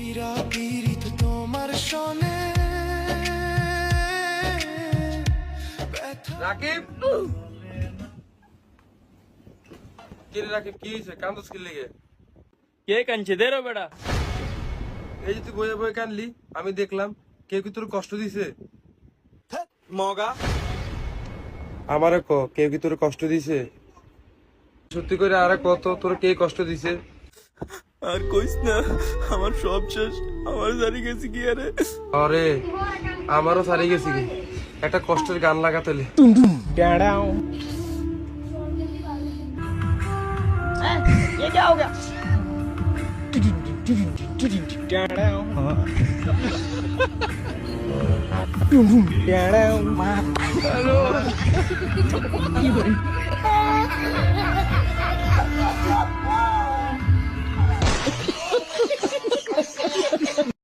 কইরা পীড়িত তোমার শোনে রাকিব কি রে রাকিব, কি হয়েছে? কান্দস কি লেগে? কে কানছে দে রে বেটা। এই যে তুই বয়ে বয়ে কানলি, আমি দেখলাম। কেউ কি তোর কষ্ট দিছে? মগা আমারে ক, কেউ কি তোর কষ্ট দিছে? সত্যি করে আরে কত তোর কে কষ্ট দিছে? আর কইস না, আমার সব শেষ। আমার জানি গেছি কি আরে। আরে আমারও সারি গেছি কি। একটা কষ্টের গান লাগা তাহলে। ये क्या हो गया हेलो